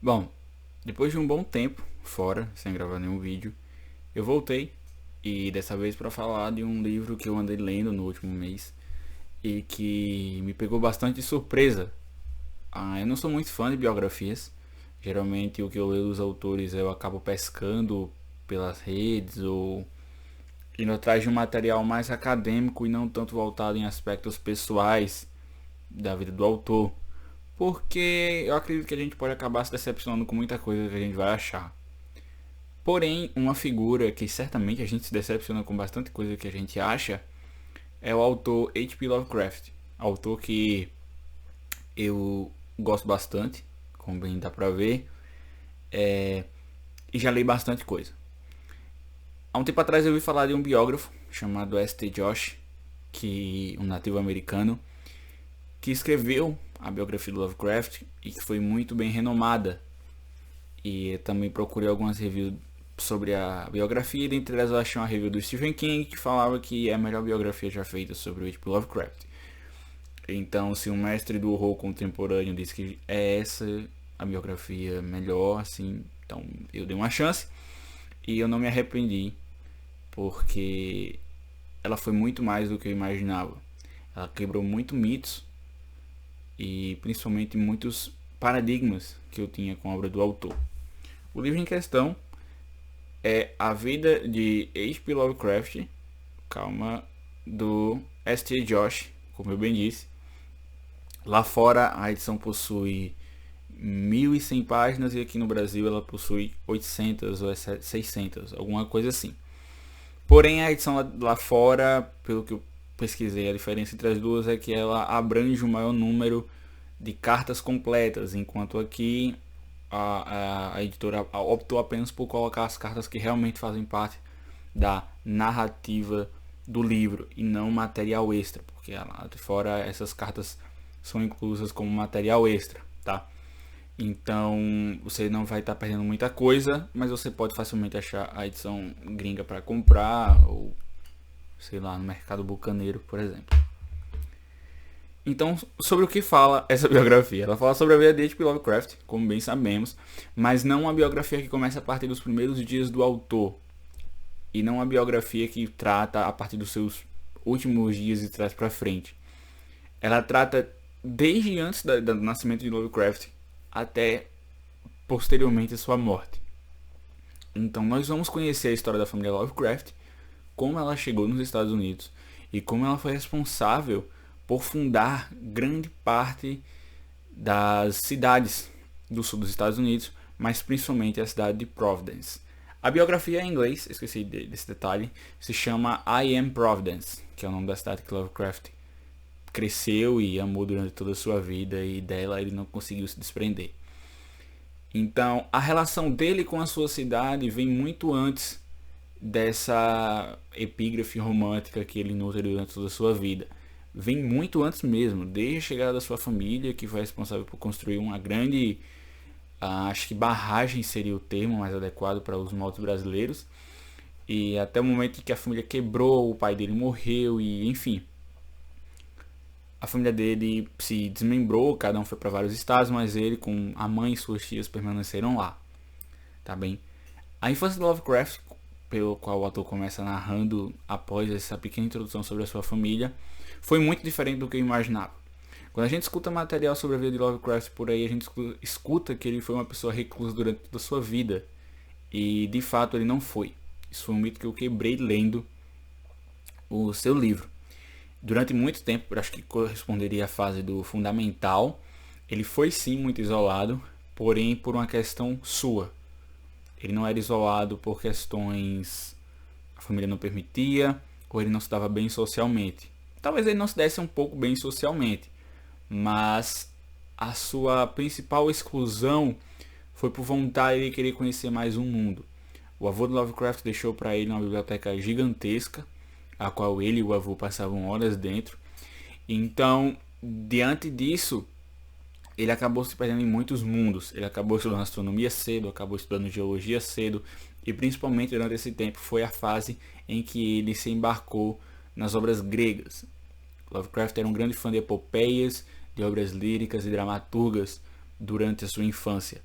Bom, depois de um bom tempo fora, sem gravar nenhum vídeo, eu voltei e dessa vez para falar de um livro que eu andei lendo no último mês e que me pegou bastante de surpresa. Eu não sou muito fã de biografias. Geralmente o que eu leio dos autores eu acabo pescando pelas redes ou indo atrás de um material mais acadêmico e não tanto voltado em aspectos pessoais da vida do autor. Porque eu acredito que a gente pode acabar se decepcionando com muita coisa que a gente vai achar. Porém, uma figura que certamente a gente se decepciona com bastante coisa que a gente acha é o autor H.P. Lovecraft. Autor que eu gosto bastante, como bem dá pra ver, e já li bastante coisa. Há um tempo atrás eu ouvi falar de um biógrafo chamado S.T. Josh, um nativo americano, que escreveu a biografia do Lovecraft e que foi muito bem renomada. E também procurei algumas reviews sobre a biografia, e dentre elas eu achei uma review do Stephen King que falava que é a melhor biografia já feita sobre o H.P. Lovecraft. Então, se um mestre do horror contemporâneo disse que é essa a biografia melhor, assim, então eu dei uma chance e eu não me arrependi, porque ela foi muito mais do que eu imaginava. Ela quebrou muito mitos e principalmente muitos paradigmas que eu tinha com a obra do autor. O livro em questão é A Vida de H.P. Lovecraft, calma, do S.T. Josh, como eu bem disse. Lá fora a edição possui 1.100 páginas e aqui no Brasil ela possui 800 ou 600, alguma coisa assim. Porém a edição lá fora, pelo que eu pesquisei, a diferença entre as duas é que ela abrange um maior número de cartas completas, enquanto aqui a editora optou apenas por colocar as cartas que realmente fazem parte da narrativa do livro e não material extra, porque lá de fora essas cartas são inclusas como material extra, tá? Então você não vai estar perdendo muita coisa, mas você pode facilmente achar a edição gringa para comprar ou sei lá no mercado bucaneiro, por exemplo. Então, sobre o que fala essa biografia? Ela fala sobre a vida de H.P. Lovecraft, como bem sabemos, mas não uma biografia que começa a partir dos primeiros dias do autor, e não uma biografia que trata a partir dos seus últimos dias e traz para frente. Ela trata desde antes do nascimento de Lovecraft até posteriormente a sua morte. Então nós vamos conhecer a história da família Lovecraft, como ela chegou nos Estados Unidos e como ela foi responsável por fundar grande parte das cidades do sul dos Estados Unidos, mas principalmente a cidade de Providence. A biografia em inglês, esqueci desse detalhe, se chama I Am Providence, que é o nome da cidade que Lovecraft cresceu e amou durante toda a sua vida, e dela ele não conseguiu se desprender. Então, a relação dele com a sua cidade vem muito antes dessa epígrafe romântica que ele nutre durante toda a sua vida. Vem muito antes mesmo, desde a chegada da sua família, que foi responsável por construir uma grande, acho que barragem seria o termo mais adequado para os modos brasileiros, e até o momento em que a família quebrou, o pai dele morreu e enfim, a família dele se desmembrou, cada um foi para vários estados, mas ele com a mãe e suas tias permaneceram lá, tá bem? A infância do Lovecraft, pelo qual o ator começa narrando após essa pequena introdução sobre a sua família, foi muito diferente do que eu imaginava. Quando a gente escuta material sobre a vida de Lovecraft por aí, a gente escuta que ele foi uma pessoa reclusa durante toda a sua vida. E de fato ele não foi. Isso foi um mito que eu quebrei lendo o seu livro. Durante muito tempo, acho que corresponderia à fase do fundamental, ele foi sim muito isolado, porém por uma questão sua. Ele não era isolado por questões a família não permitia, ou ele não se dava bem socialmente. Talvez ele não se desse um pouco bem socialmente, mas a sua principal exclusão foi por vontade de querer conhecer mais um mundo. O avô do Lovecraft deixou para ele uma biblioteca gigantesca, a qual ele e o avô passavam horas dentro. Então, diante disso, ele acabou se perdendo em muitos mundos. Ele acabou estudando astronomia cedo, acabou estudando geologia cedo, e principalmente durante esse tempo foi a fase em que ele se embarcou nas obras gregas. Lovecraft era um grande fã de epopeias, de obras líricas e dramaturgas durante a sua infância.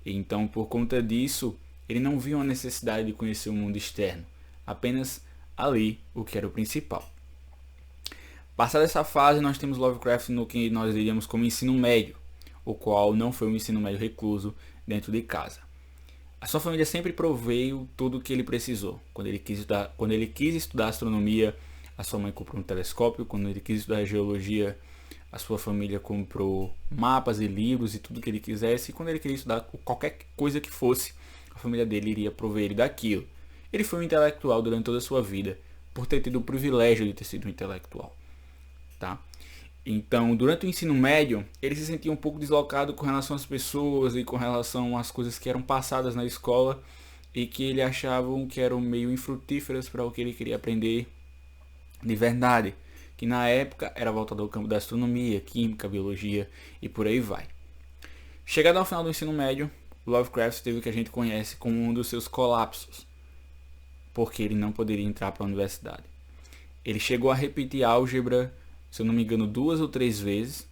Então, por conta disso, ele não viu a necessidade de conhecer o mundo externo, apenas ali o que era o principal. Passada essa fase, nós temos Lovecraft no que nós diríamos como ensino médio, o qual não foi um ensino médio recluso dentro de casa. A sua família sempre proveio tudo o que ele precisou. Quando ele quis estudar astronomia, a sua mãe comprou um telescópio. Quando ele quis estudar geologia, a sua família comprou mapas e livros e tudo que ele quisesse. E quando ele queria estudar qualquer coisa que fosse, a família dele iria prover ele daquilo. Ele foi um intelectual durante toda a sua vida, por ter tido o privilégio de ter sido um intelectual. Tá? Então, durante o ensino médio, ele se sentia um pouco deslocado com relação às pessoas e com relação às coisas que eram passadas na escola e que ele achavam que eram meio infrutíferas para o que ele queria aprender de verdade, que na época era voltado ao campo da astronomia, química, biologia e por aí vai. Chegado ao final do ensino médio, Lovecraft teve o que a gente conhece como um dos seus colapsos, porque ele não poderia entrar para a universidade. Ele chegou a repetir álgebra, se eu não me engano, 2 ou 3 vezes,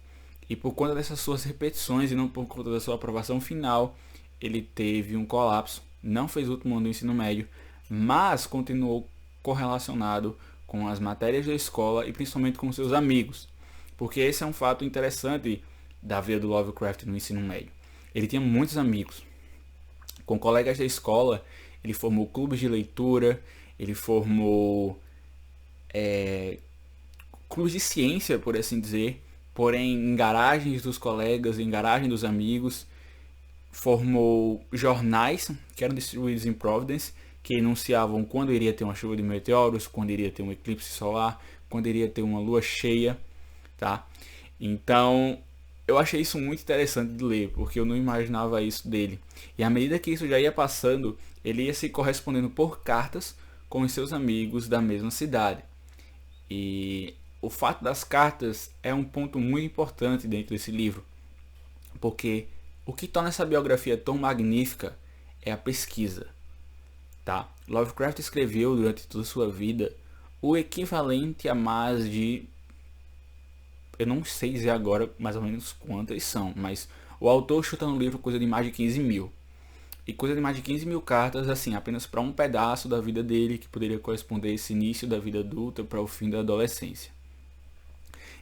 e por conta dessas suas repetições e não por conta da sua aprovação final, ele teve um colapso, não fez o último ano do ensino médio, mas continuou correlacionado com as matérias da escola e principalmente com seus amigos, porque esse é um fato interessante da vida do Lovecraft no ensino médio. Ele tinha muitos amigos. Com colegas da escola, ele formou clubes de leitura, ele formou clubes de ciência, por assim dizer, porém em garagens dos colegas, em garagem dos amigos. Formou jornais que eram distribuídos em Providence, que enunciavam quando iria ter uma chuva de meteoros, quando iria ter um eclipse solar, quando iria ter uma lua cheia, tá? Então, eu achei isso muito interessante de ler, porque eu não imaginava isso dele. E à medida que isso já ia passando, ele ia se correspondendo por cartas com os seus amigos da mesma cidade. E o fato das cartas é um ponto muito importante dentro desse livro, porque o que torna essa biografia tão magnífica é a pesquisa. Tá? Lovecraft escreveu durante toda a sua vida o equivalente a mais de... eu não sei dizer agora mais ou menos quantas são, mas o autor chuta no livro coisa de mais de 15 mil. E coisa de mais de 15 mil cartas, assim, apenas para um pedaço da vida dele, que poderia corresponder a esse início da vida adulta para o fim da adolescência.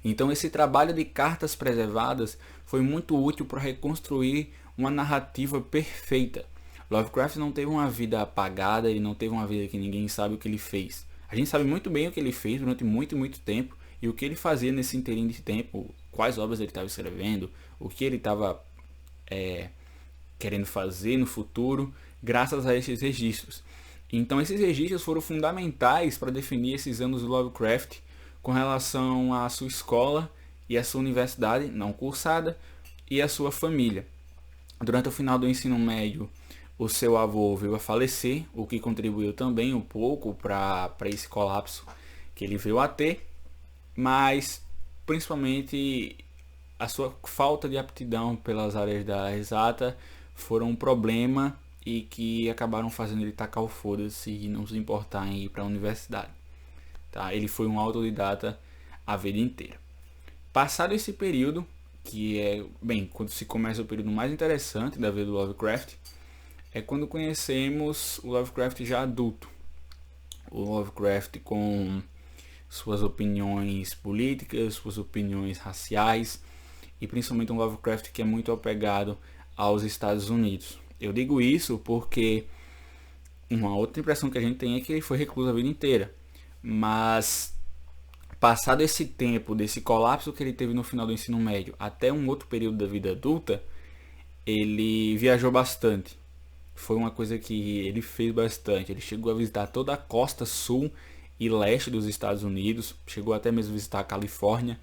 Então esse trabalho de cartas preservadas foi muito útil para reconstruir uma narrativa perfeita. Lovecraft não teve uma vida apagada, ele não teve uma vida que ninguém sabe o que ele fez. A gente sabe muito bem o que ele fez durante muito tempo e o que ele fazia nesse inteirinho de tempo, quais obras ele estava escrevendo, o que ele estava querendo fazer no futuro, graças a esses registros. Então esses registros foram fundamentais para definir esses anos do Lovecraft com relação à sua escola e à sua universidade não cursada e à sua família. Durante o final do ensino médio, o seu avô veio a falecer, o que contribuiu também um pouco para esse colapso que ele veio a ter, mas principalmente a sua falta de aptidão pelas áreas da exata foram um problema e que acabaram fazendo ele tacar o foda-se e não se importar em ir para a universidade. Tá? Ele foi um autodidata a vida inteira. Passado esse período, que é, bem, quando se começa o período mais interessante da vida do Lovecraft, é quando conhecemos o Lovecraft já adulto. O Lovecraft com suas opiniões políticas, suas opiniões raciais e principalmente um Lovecraft que é muito apegado aos Estados Unidos. Eu digo isso porque uma outra impressão que a gente tem é que ele foi recluso a vida inteira. Mas passado esse tempo, desse colapso que ele teve no final do ensino médio até um outro período da vida adulta, ele viajou bastante. Foi uma coisa que ele fez bastante. Ele chegou a visitar toda a costa sul e leste dos Estados Unidos, chegou até mesmo a visitar a Califórnia,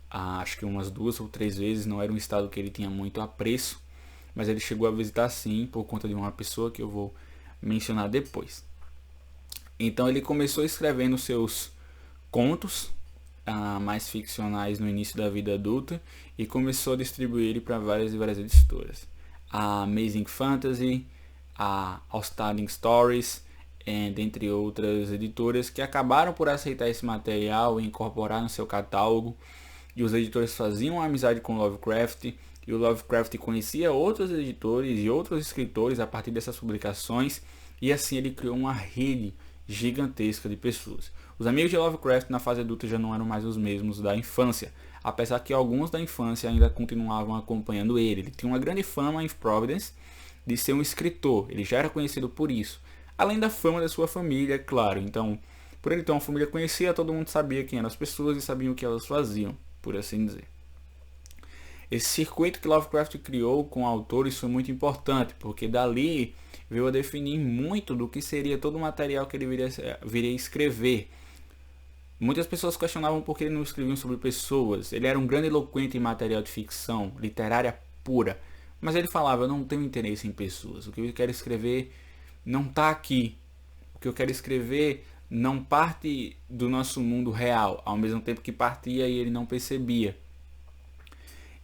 acho que umas 2 ou 3 vezes. Não era um estado que ele tinha muito apreço, mas ele chegou a visitar sim, por conta de uma pessoa que eu vou mencionar depois. Então ele começou escrevendo seus contos mais ficcionais no início da vida adulta e começou a distribuir ele para várias e várias editoras. A Amazing Fantasy, a Outstanding Stories, dentre outras editoras que acabaram por aceitar esse material e incorporar no seu catálogo. E os editores faziam uma amizade com Lovecraft E o Lovecraft conhecia outros editores e outros escritores a partir dessas publicações, e assim ele criou uma rede gigantesca de pessoas. Os amigos de Lovecraft na fase adulta já não eram mais os mesmos da infância, apesar que alguns da infância ainda continuavam acompanhando ele. Ele tinha uma grande fama em Providence de ser um escritor, ele já era conhecido por isso. Além da fama da sua família, claro. Então, por ele ter uma família conhecida, todo mundo sabia quem eram as pessoas e sabia o que elas faziam, por assim dizer. Esse circuito que Lovecraft criou com autores foi muito importante, porque dali veio a definir muito do que seria todo o material que ele viria escrever. Muitas pessoas questionavam por que ele não escrevia sobre pessoas. Ele era um grande eloquente em material de ficção, literária pura. Mas ele falava, eu não tenho interesse em pessoas. O que eu quero escrever não está aqui. O que eu quero escrever não parte do nosso mundo real, ao mesmo tempo que partia e ele não percebia.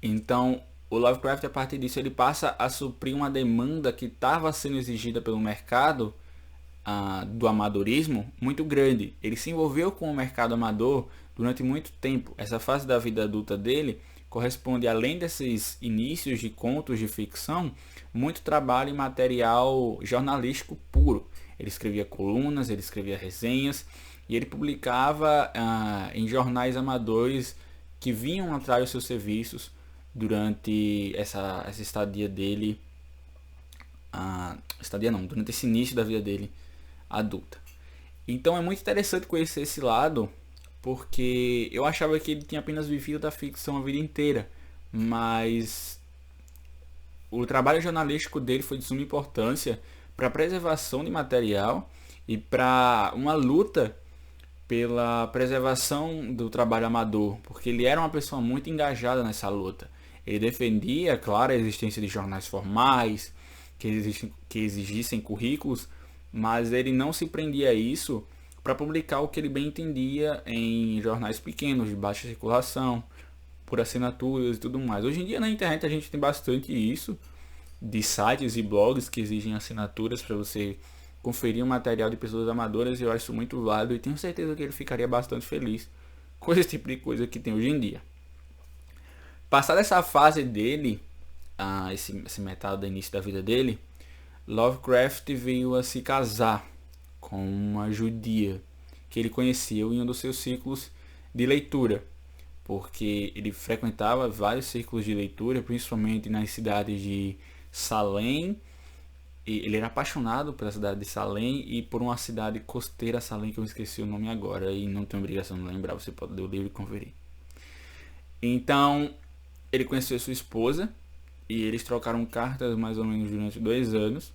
Então, o Lovecraft, a partir disso, ele passa a suprir uma demanda que estava sendo exigida pelo mercado do amadorismo muito grande. Ele se envolveu com o mercado amador durante muito tempo. Essa fase da vida adulta dele corresponde, além desses inícios de contos de ficção, muito trabalho em material jornalístico puro. Ele escrevia colunas, ele escrevia resenhas e ele publicava em jornais amadores que vinham atrás dos seus serviços durante essa estadia dele, durante esse início da vida dele adulta. Então é muito interessante conhecer esse lado, porque eu achava que ele tinha apenas vivido da ficção a vida inteira, mas o trabalho jornalístico dele foi de suma importância para a preservação de material e para uma luta pela preservação do trabalho amador, porque ele era uma pessoa muito engajada nessa luta. Ele defendia, claro, a existência de jornais formais, que exigissem currículos, mas ele não se prendia a isso para publicar o que ele bem entendia em jornais pequenos, de baixa circulação, por assinaturas e tudo mais. Hoje em dia na internet a gente tem bastante isso, de sites e blogs que exigem assinaturas para você conferir um material de pessoas amadoras, e eu acho isso muito válido e tenho certeza que ele ficaria bastante feliz com esse tipo de coisa que tem hoje em dia. Passada essa fase dele, esse metade do início da vida dele, Lovecraft veio a se casar com uma judia que ele conheceu em um dos seus círculos de leitura, porque ele frequentava vários círculos de leitura, principalmente nas cidades de Salem. E ele era apaixonado pela cidade de Salem e por uma cidade costeira, Salem, que eu esqueci o nome agora e não tenho obrigação de lembrar, você pode ler o livro e conferir. Então, ele conheceu sua esposa e eles trocaram cartas mais ou menos durante 2 anos.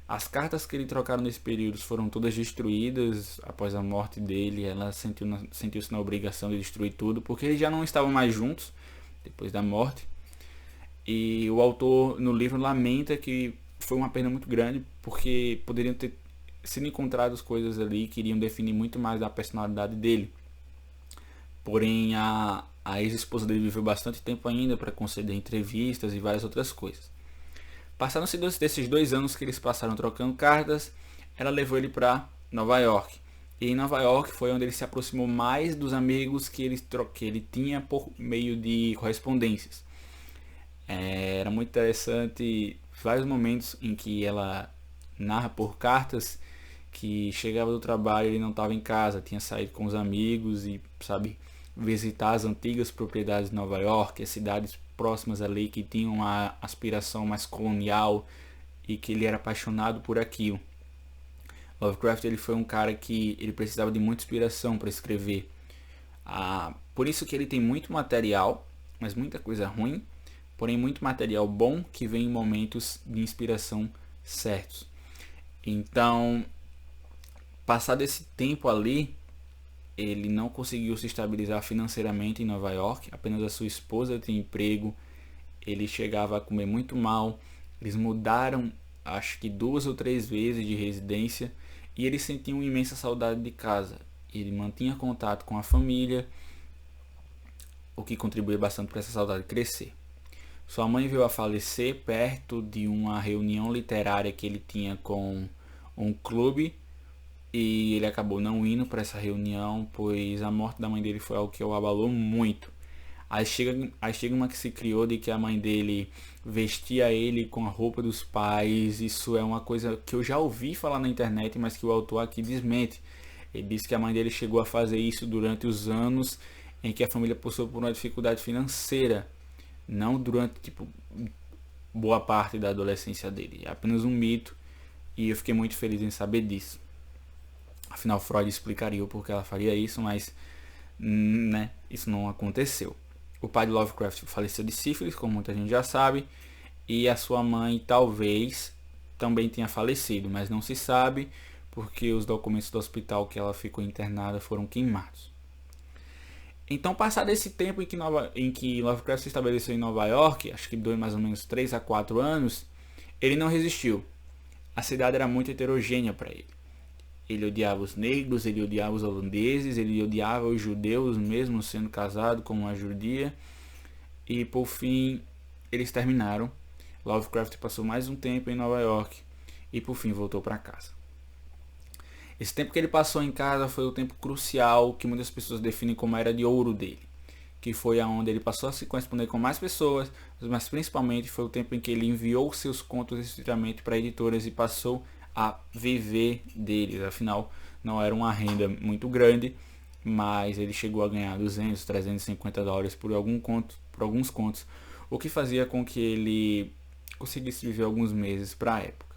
As cartas que ele trocaram nesse período foram todas destruídas após a morte dele. Ela sentiu-se na obrigação de destruir tudo, porque eles já não estavam mais juntos depois da morte. E o autor no livro lamenta que foi uma pena muito grande, porque poderiam ter sido encontradas coisas ali que iriam definir muito mais da personalidade dele. Porém, a ex-esposa dele viveu bastante tempo ainda para conceder entrevistas e várias outras coisas. Passaram-se desses 2 anos que eles passaram trocando cartas, ela levou ele para Nova York. E em Nova York foi onde ele se aproximou mais dos amigos que ele tinha por meio de correspondências. Era muito interessante vários momentos em que ela narra por cartas que chegava do trabalho e ele não estava em casa, tinha saído com os amigos e, visitar as antigas propriedades de Nova York, as cidades próximas ali que tinham uma aspiração mais colonial e que ele era apaixonado por aquilo. Lovecraft ele foi um cara que ele precisava de muita inspiração para escrever. Por isso que ele tem muito material, mas muita coisa ruim, porém muito material bom que vem em momentos de inspiração certos. Então, passado esse tempo ali, ele não conseguiu se estabilizar financeiramente em Nova York, apenas a sua esposa tinha emprego, ele chegava a comer muito mal, eles mudaram acho que 2 ou 3 vezes de residência e ele sentia uma imensa saudade de casa. Ele mantinha contato com a família, o que contribuiu bastante para essa saudade crescer. Sua mãe veio a falecer perto de uma reunião literária que ele tinha com um clube e ele acabou não indo para essa reunião, pois a morte da mãe dele foi algo que o abalou muito. A estigma que se criou de que a mãe dele vestia ele com a roupa dos pais, isso é uma coisa que eu já ouvi falar na internet, mas que o autor aqui desmente. Ele diz que a mãe dele chegou a fazer isso durante os anos em que a família passou por uma dificuldade financeira, não durante tipo boa parte da adolescência dele. É apenas um mito e eu fiquei muito feliz em saber disso. Afinal, Freud explicaria o porquê ela faria isso, mas né, isso não aconteceu. O pai de Lovecraft faleceu de sífilis, como muita gente já sabe, e a sua mãe talvez também tenha falecido, mas não se sabe porque os documentos do hospital que ela ficou internada foram queimados. Então, passado esse tempo em que Lovecraft se estabeleceu em Nova York, acho que deu mais ou menos 3 a 4 anos, ele não resistiu. A cidade era muito heterogênea para ele. Ele odiava os negros, ele odiava os holandeses, ele odiava os judeus, mesmo sendo casado com uma judia. E por fim, eles terminaram. Lovecraft passou mais um tempo em Nova York e por fim voltou para casa. Esse tempo que ele passou em casa foi o tempo crucial que muitas pessoas definem como a era de ouro dele, que foi aonde ele passou a se corresponder com mais pessoas, mas principalmente foi o tempo em que ele enviou seus contos estritamente para editoras e passou a viver deles. Afinal, não era uma renda muito grande, mas ele chegou a ganhar 200, 350 dólares por alguns contos, o que fazia com que ele conseguisse viver alguns meses para a época.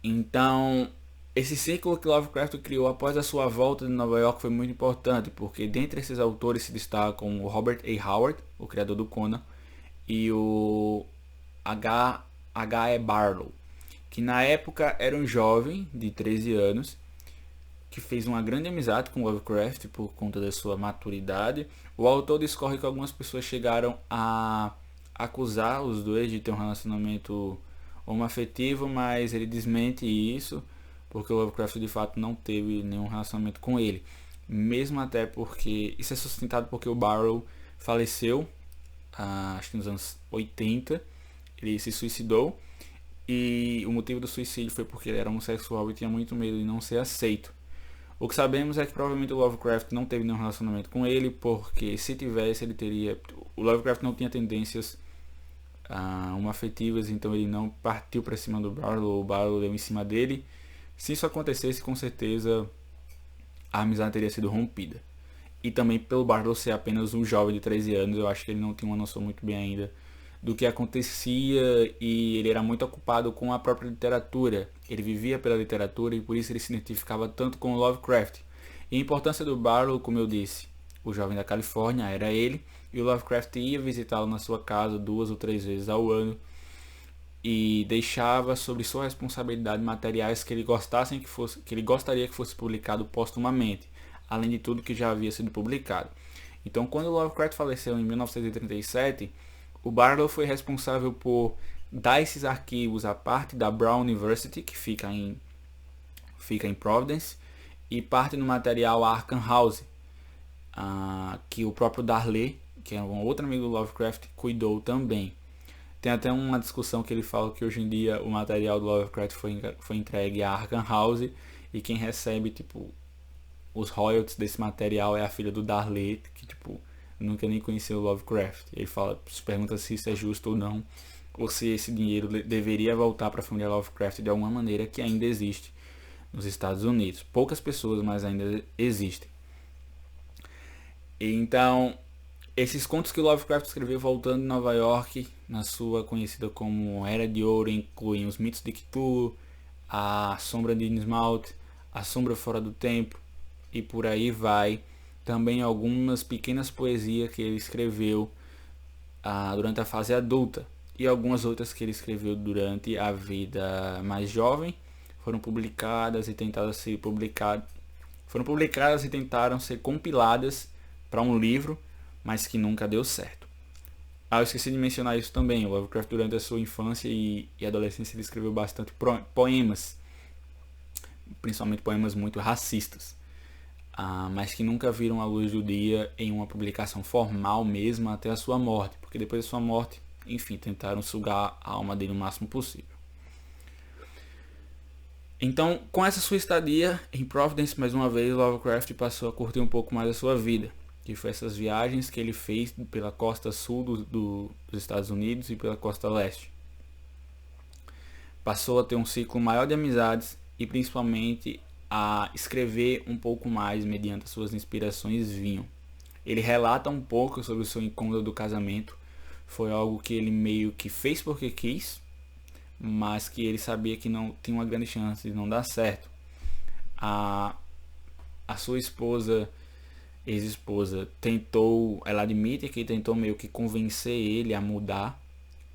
Então, esse círculo que Lovecraft criou após a sua volta de Nova York foi muito importante, porque dentre esses autores se destacam o Robert A. Howard, o criador do Conan, e o H.E. Barlow, que na época era um jovem de 13 anos, que fez uma grande amizade com Lovecraft por conta da sua maturidade. O autor discorre que algumas pessoas chegaram a acusar os dois de ter um relacionamento homoafetivo, mas ele desmente isso, porque o Lovecraft de fato não teve nenhum relacionamento com ele. Mesmo até porque isso é sustentado porque o Barrow faleceu, acho que nos anos 80, ele se suicidou. E o motivo do suicídio foi porque ele era homossexual e tinha muito medo de não ser aceito. O que sabemos é que provavelmente o Lovecraft não teve nenhum relacionamento com ele, porque se tivesse ele teria... O Lovecraft não tinha tendências homoafetivas, então ele não partiu para cima do Barlow, o Barlow deu em cima dele. Se isso acontecesse, com certeza a amizade teria sido rompida. E também pelo Barlow ser apenas um jovem de 13 anos, eu acho que ele não tinha uma noção muito bem ainda do que acontecia e ele era muito ocupado com a própria literatura. Ele vivia pela literatura e por isso ele se identificava tanto com Lovecraft. E a importância do Barlow, como eu disse, o jovem da Califórnia era ele, e o Lovecraft ia visitá-lo na sua casa 2 ou 3 vezes ao ano e deixava sobre sua responsabilidade materiais que ele gostaria que fosse publicado póstumamente, além de tudo que já havia sido publicado. Então, quando Lovecraft faleceu em 1937, o Barlow foi responsável por dar esses arquivos à parte da Brown University, que fica em Providence, e parte do material Arkham House, que o próprio Darley, que é um outro amigo do Lovecraft, cuidou também. Tem até uma discussão que ele fala que hoje em dia o material do Lovecraft foi entregue à Arkham House e quem recebe os royalties desse material é a filha do Darley, que nunca nem conheceu o Lovecraft. Ele se pergunta se isso é justo ou não, ou se esse dinheiro deveria voltar para a família Lovecraft de alguma maneira, que ainda existe nos Estados Unidos. Poucas pessoas, mas ainda existem. Então, esses contos que o Lovecraft escreveu voltando em Nova York, na sua conhecida como Era de Ouro, incluem os mitos de Cthulhu, a Sombra de Innsmouth, a Sombra Fora do Tempo, e por aí vai. Também algumas pequenas poesias que ele escreveu durante a fase adulta e algumas outras que ele escreveu durante a vida mais jovem foram publicadas e tentaram ser compiladas para um livro, mas que nunca deu certo. Eu esqueci de mencionar isso também. O Lovecraft durante a sua infância e adolescência ele escreveu bastante poemas, principalmente poemas muito racistas. Mas que nunca viram a luz do dia em uma publicação formal mesmo até a sua morte, porque depois da sua morte, enfim, tentaram sugar a alma dele o máximo possível. Então, com essa sua estadia em Providence, mais uma vez, Lovecraft passou a curtir um pouco mais a sua vida. que foi essas viagens que ele fez pela costa sul dos Estados Unidos e pela costa leste. Passou a ter um ciclo maior de amizades e principalmente a escrever um pouco mais mediante as suas inspirações vinham. Ele relata um pouco sobre o seu incômodo do casamento. Foi algo que ele meio que fez porque quis, mas que ele sabia que não tinha uma grande chance de não dar certo. A sua esposa, ex-esposa, ela admite que tentou meio que convencer ele a mudar.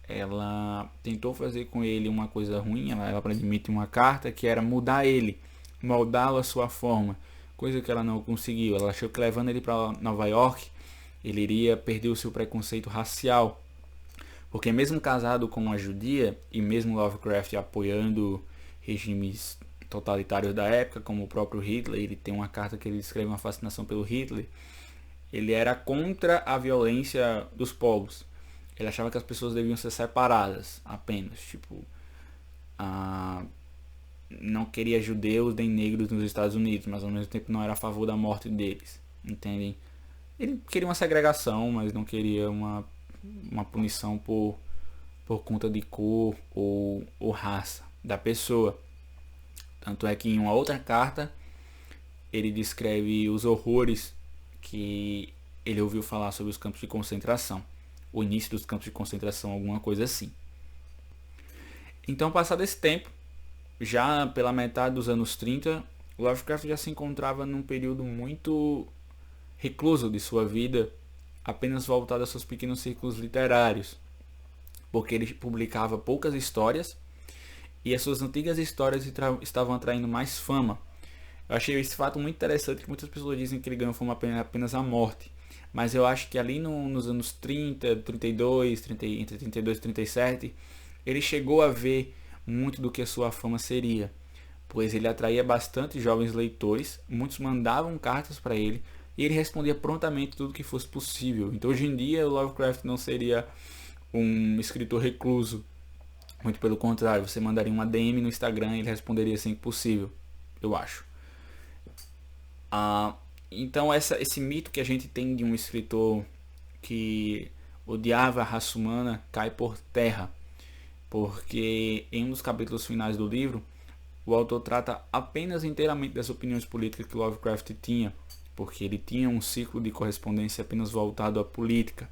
Ela tentou fazer com ele uma coisa ruim, ela admite uma carta que era mudar ele, moldá-lo à sua forma, coisa que ela não conseguiu. Ela achou que levando ele para Nova York, ele iria perder o seu preconceito racial, porque mesmo casado com uma judia e mesmo Lovecraft apoiando regimes totalitários da época, como o próprio Hitler, ele tem uma carta que ele descreve uma fascinação pelo Hitler. Ele era contra a violência dos povos. Ele achava que as pessoas deviam ser separadas apenas, tipo, não queria judeus nem negros nos Estados Unidos, mas ao mesmo tempo não era a favor da morte deles, entendem? Ele queria uma segregação, mas não queria uma punição por conta de cor ou raça da pessoa. Tanto é que em uma outra carta ele descreve os horrores que ele ouviu falar sobre os campos de concentração, o início dos campos de concentração, alguma coisa assim. Então, passado esse tempo, já pela metade dos anos 30, Lovecraft já se encontrava num período muito recluso de sua vida, apenas voltado a seus pequenos círculos literários, porque ele publicava poucas histórias e as suas antigas histórias estavam atraindo mais fama. Eu achei esse fato muito interessante, que muitas pessoas dizem que ele ganhou fama apenas a morte, mas eu acho que ali nos anos 30, 32, entre 32 e 37, ele chegou a ver muito do que a sua fama seria, pois ele atraía bastante jovens leitores, muitos mandavam cartas para ele e ele respondia prontamente tudo que fosse possível. Então hoje em dia o Lovecraft não seria um escritor recluso, muito pelo contrário, você mandaria uma DM no Instagram e ele responderia assim que possível, eu acho. Então esse mito que a gente tem de um escritor que odiava a raça humana cai por terra, porque em um dos capítulos finais do livro o autor trata apenas inteiramente das opiniões políticas que Lovecraft tinha, porque ele tinha um ciclo de correspondência apenas voltado à política.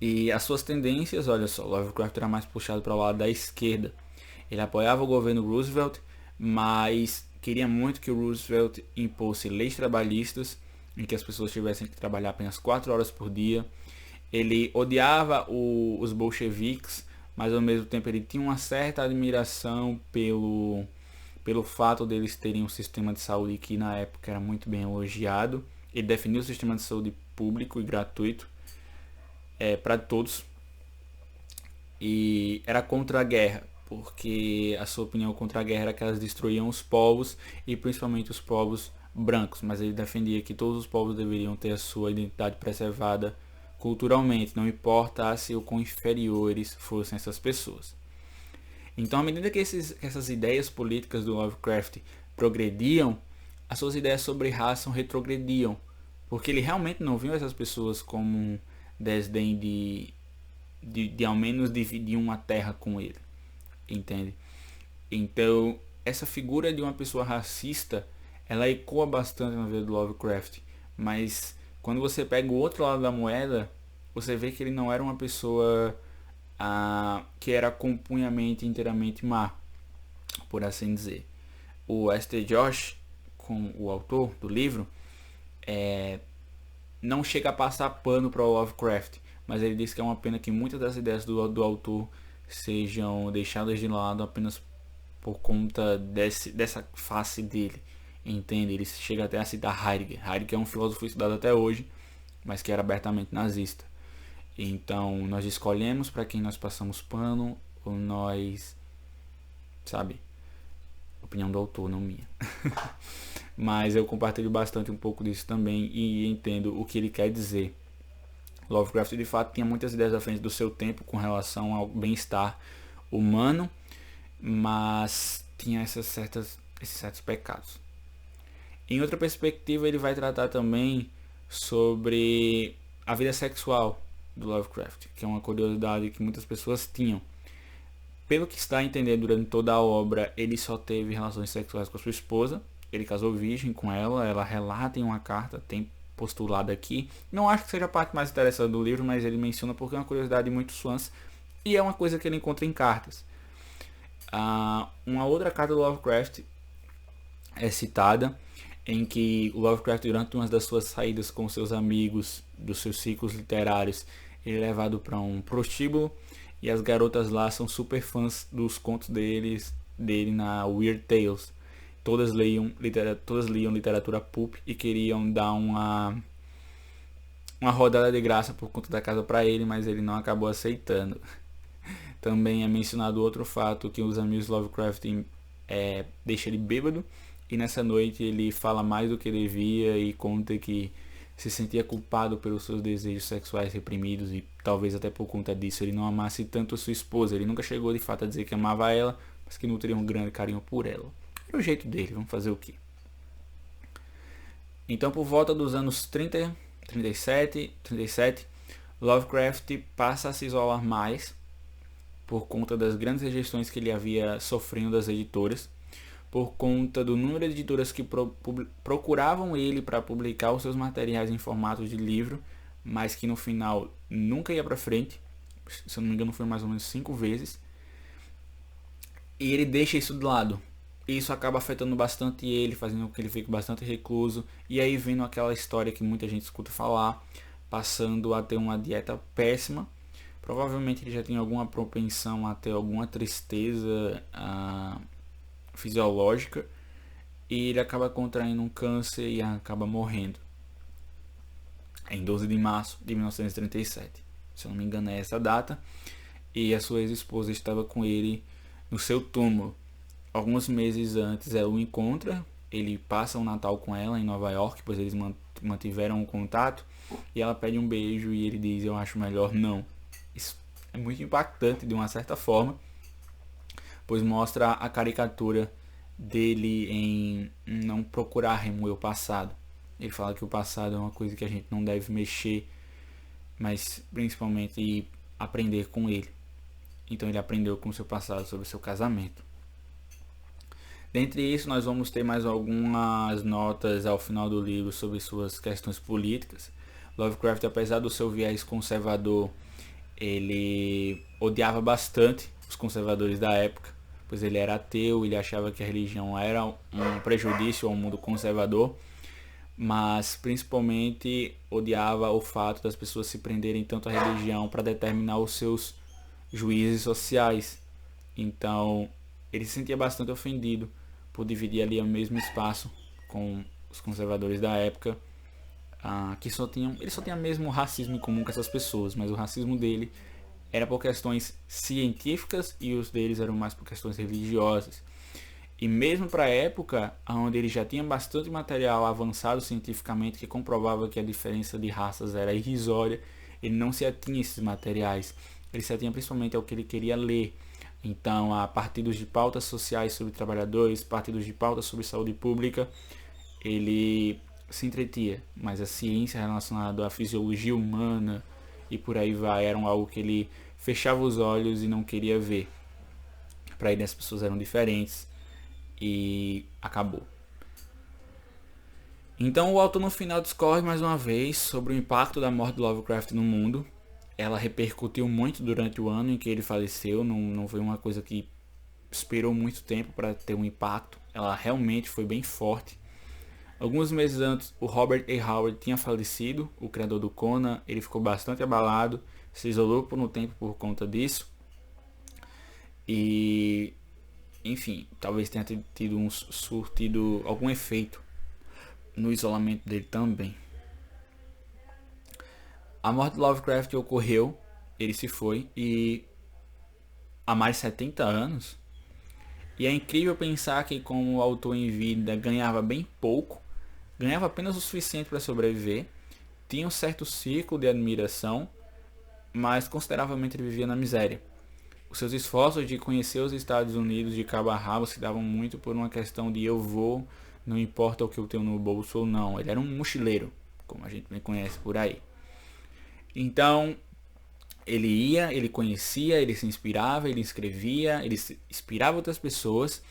E as suas tendências, olha só, Lovecraft era mais puxado para o lado da esquerda. Ele apoiava o governo Roosevelt, mas queria muito que o Roosevelt impôsse leis trabalhistas, em que as pessoas tivessem que trabalhar apenas 4 horas por dia. Ele odiava os bolcheviques, mas ao mesmo tempo ele tinha uma certa admiração pelo fato deles terem um sistema de saúde que na época era muito bem elogiado. Ele definiu o sistema de saúde público e gratuito para todos, e era contra a guerra, porque a sua opinião contra a guerra era que elas destruíam os povos e principalmente os povos brancos, mas ele defendia que todos os povos deveriam ter a sua identidade preservada culturalmente, não importasse o quão inferiores fossem essas pessoas. Então, à medida que essas ideias políticas do Lovecraft progrediam, as suas ideias sobre raça retrogrediam, porque ele realmente não viu essas pessoas como um desdém de ao menos dividir uma terra com ele, entende? Então, essa figura de uma pessoa racista, ela ecoa bastante na vida do Lovecraft, mas quando você pega o outro lado da moeda, você vê que ele não era uma pessoa que era compunhamente inteiramente má, por assim dizer. O S.T. Josh, com o autor do livro, não chega a passar pano para o Lovecraft, mas ele diz que é uma pena que muitas das ideias do autor sejam deixadas de lado apenas por conta dessa face dele, entende? Ele chega até a citar Heidegger. Heidegger é um filósofo estudado até hoje, mas que era abertamente nazista. Então nós escolhemos para quem nós passamos pano, ou nós, sabe, opinião do autor, não minha. Mas eu compartilho bastante um pouco disso também e entendo o que ele quer dizer. Lovecraft de fato tinha muitas ideias à frente do seu tempo com relação ao bem-estar humano, mas tinha esses certos pecados. Em outra perspectiva, ele vai tratar também sobre a vida sexual do Lovecraft, que é uma curiosidade que muitas pessoas tinham. Pelo que está entendendo durante toda a obra, ele só teve relações sexuais com a sua esposa. Ele casou virgem com ela, ela relata em uma carta, tem postulado aqui. Não acho que seja a parte mais interessante do livro, mas ele menciona porque é uma curiosidade de muitos fãs e é uma coisa que ele encontra em cartas. Uma outra carta do Lovecraft é citada, em que o Lovecraft, durante uma das suas saídas com seus amigos dos seus ciclos literários, ele é levado para um prostíbulo e as garotas lá são super fãs dos contos dele na Weird Tales. Todas liam literatura pulp e queriam dar uma rodada de graça por conta da casa para ele, mas ele não acabou aceitando. Também é mencionado outro fato, que os amigos Lovecraft deixam ele bêbado, e nessa noite ele fala mais do que devia e conta que se sentia culpado pelos seus desejos sexuais reprimidos e talvez até por conta disso ele não amasse tanto a sua esposa. Ele nunca chegou de fato a dizer que amava ela, mas que nutria um grande carinho por ela. Era o jeito dele, vamos fazer o quê? Então, por volta dos anos 30, 37, Lovecraft passa a se isolar mais por conta das grandes rejeições que ele havia sofrendo das editoras, por conta do número de editoras que procuravam ele para publicar os seus materiais em formato de livro, mas que no final nunca ia para frente. Se eu não me engano, foi mais ou menos 5 vezes. E ele deixa isso de lado. Isso acaba afetando bastante ele, fazendo com que ele fique bastante recluso. E aí vendo aquela história que muita gente escuta falar, passando a ter uma dieta péssima. Provavelmente ele já tem alguma propensão a ter alguma tristeza fisiológica. E ele acaba contraindo um câncer e acaba morrendo. Em 12 de março de 1937. Se eu não me engano é essa data. E a sua ex-esposa estava com ele no seu túmulo. Alguns meses antes ela o encontra, ele passa o Natal com ela em Nova York, pois eles mantiveram um contato, e ela pede um beijo e ele diz: eu acho melhor não. Isso é muito impactante de uma certa forma, pois mostra a caricatura dele em não procurar remoer o passado. Ele fala que o passado é uma coisa que a gente não deve mexer, mas principalmente aprender com ele. Então ele aprendeu com o seu passado sobre o seu casamento. Dentre isso, nós vamos ter mais algumas notas ao final do livro sobre suas questões políticas. Lovecraft, apesar do seu viés conservador, ele odiava bastante os conservadores da época, pois ele era ateu, ele achava que a religião era um prejudício ao mundo conservador, mas principalmente odiava o fato das pessoas se prenderem tanto à religião para determinar os seus juízes sociais. Então, ele se sentia bastante ofendido por dividir ali o mesmo espaço com os conservadores da época, que ele só tinha mesmo racismo em comum com essas pessoas, mas o racismo dele era por questões científicas e os deles eram mais por questões religiosas. E mesmo para a época, onde ele já tinha bastante material avançado cientificamente que comprovava que a diferença de raças era irrisória, ele não se atinha a esses materiais. Ele se atinha principalmente ao que ele queria ler. Então, há partidos de pautas sociais sobre trabalhadores, partidos de pautas sobre saúde pública, ele se entretia, mas a ciência relacionada à fisiologia humana e por aí vai, eram algo que ele fechava os olhos e não queria ver. Para ele as pessoas eram diferentes e acabou. Então o autor no final discorre mais uma vez sobre o impacto da morte do Lovecraft no mundo. Ela repercutiu muito durante o ano em que ele faleceu, não foi uma coisa que esperou muito tempo para ter um impacto. Ela realmente foi bem forte. Alguns meses antes, o Robert A. Howard tinha falecido, o criador do Conan. Ele ficou bastante abalado, se isolou por um tempo por conta disso. E, enfim, talvez tenha surtido algum efeito no isolamento dele também. A morte de Lovecraft ocorreu, ele se foi, e há mais de 70 anos. E é incrível pensar que, como o autor em vida ganhava bem pouco, ganhava apenas o suficiente para sobreviver, tinha um certo ciclo de admiração, mas consideravelmente ele vivia na miséria. Os seus esforços de conhecer os Estados Unidos de cabo a rabo se davam muito por uma questão de eu vou, não importa o que eu tenho no bolso ou não. Ele era um mochileiro, como a gente bem conhece por aí. Então, ele ia, ele conhecia, ele se inspirava, ele escrevia, ele inspirava outras pessoas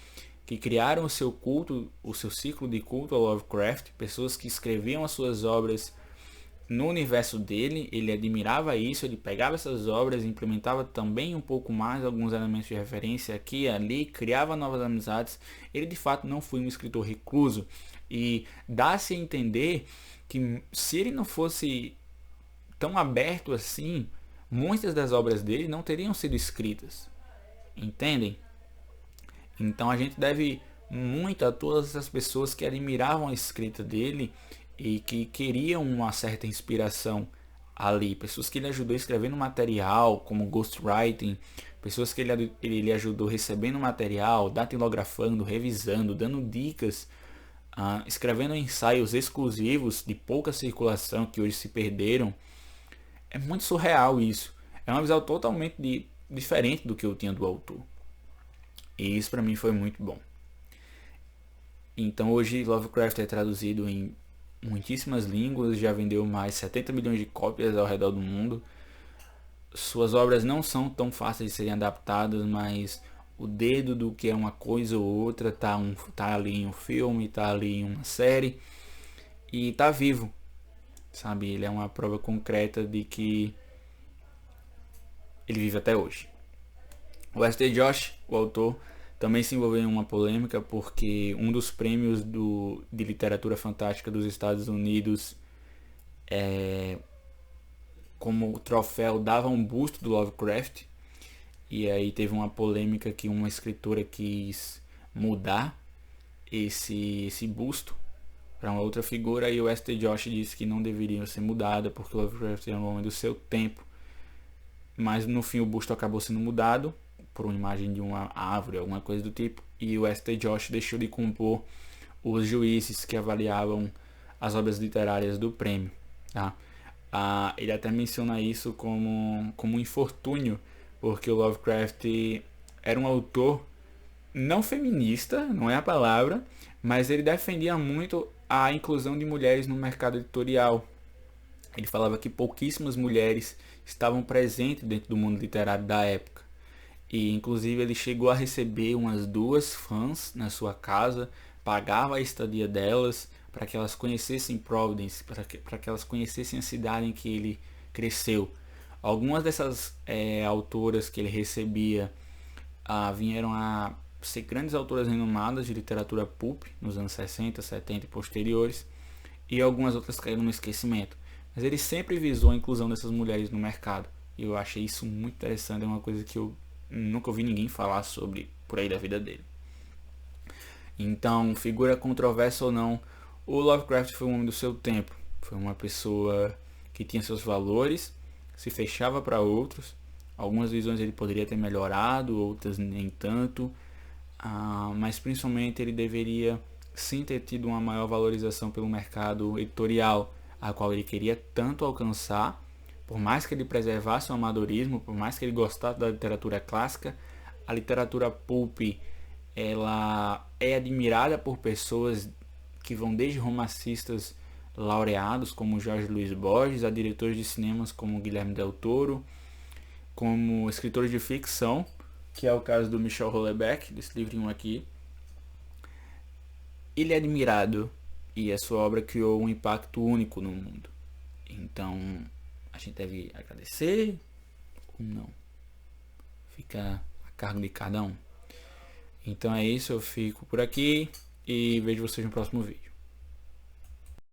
que criaram o seu culto, o seu ciclo de culto ao Lovecraft, pessoas que escreviam as suas obras no universo dele. Ele admirava isso, ele pegava essas obras, implementava também um pouco mais alguns elementos de referência aqui e ali, criava novas amizades. Ele de fato não foi um escritor recluso, e dá-se a entender que se ele não fosse tão aberto assim, muitas das obras dele não teriam sido escritas. Entendem? Então a gente deve muito a todas essas pessoas que admiravam a escrita dele e que queriam uma certa inspiração ali. Pessoas que ele ajudou escrevendo material, como ghostwriting, pessoas que ele ajudou recebendo material, datilografando, revisando, dando dicas, escrevendo ensaios exclusivos de pouca circulação que hoje se perderam. É muito surreal isso. É uma visão totalmente diferente do que eu tinha do autor. E isso para mim foi muito bom. Então hoje Lovecraft é traduzido em muitíssimas línguas, já vendeu mais 70 milhões de cópias ao redor do mundo. Suas obras não são tão fáceis de serem adaptadas, mas o dedo do que é uma coisa ou outra tá ali em um filme, tá ali em uma série e tá vivo, sabe? Ele é uma prova concreta de que ele vive até hoje. O S.T. Josh, o autor, também se envolveu em uma polêmica porque um dos prêmios de literatura fantástica dos Estados Unidos, como troféu, dava um busto do Lovecraft. E aí teve uma polêmica que uma escritora quis mudar esse busto para uma outra figura, e o S.T. Josh disse que não deveria ser mudada porque o Lovecraft era um homem do seu tempo. Mas no fim o busto acabou sendo mudado por uma imagem de uma árvore, alguma coisa do tipo, e o S.T. Josh deixou de compor os juízes que avaliavam as obras literárias do prêmio, tá? Ele até menciona isso como um infortúnio, porque o Lovecraft era um autor não feminista, não é a palavra, mas ele defendia muito a inclusão de mulheres no mercado editorial. Ele falava que pouquíssimas mulheres estavam presentes dentro do mundo literário da época. E inclusive ele chegou a receber umas 2 fãs na sua casa, pagava a estadia delas para que elas conhecessem Providence, para que elas conhecessem a cidade em que ele cresceu. Algumas dessas autoras que ele recebia vieram a ser grandes autoras renomadas de literatura pulp nos anos 60, 70 e posteriores, e algumas outras caíram no esquecimento. Mas ele sempre visou a inclusão dessas mulheres no mercado. E eu achei isso muito interessante, é uma coisa que eu nunca ouvi ninguém falar sobre por aí da vida dele. Então, figura controversa ou não, o Lovecraft foi um homem do seu tempo. Foi uma pessoa que tinha seus valores, se fechava para outros. Algumas visões ele poderia ter melhorado, outras nem tanto. Mas principalmente ele deveria sim ter tido uma maior valorização pelo mercado editorial, a qual ele queria tanto alcançar. Por mais que ele preservasse o amadorismo, por mais que ele gostasse da literatura clássica, a literatura pulp ela é admirada por pessoas que vão desde romancistas laureados como Jorge Luiz Borges, a diretores de cinemas como Guilherme Del Toro, como escritores de ficção, que é o caso do Michel Houellebecq, desse livrinho aqui. Ele é admirado e a sua obra criou um impacto único no mundo. Então, a gente deve agradecer ou não? Fica a cargo de cada um. Então é isso, eu fico por aqui e vejo vocês no próximo vídeo.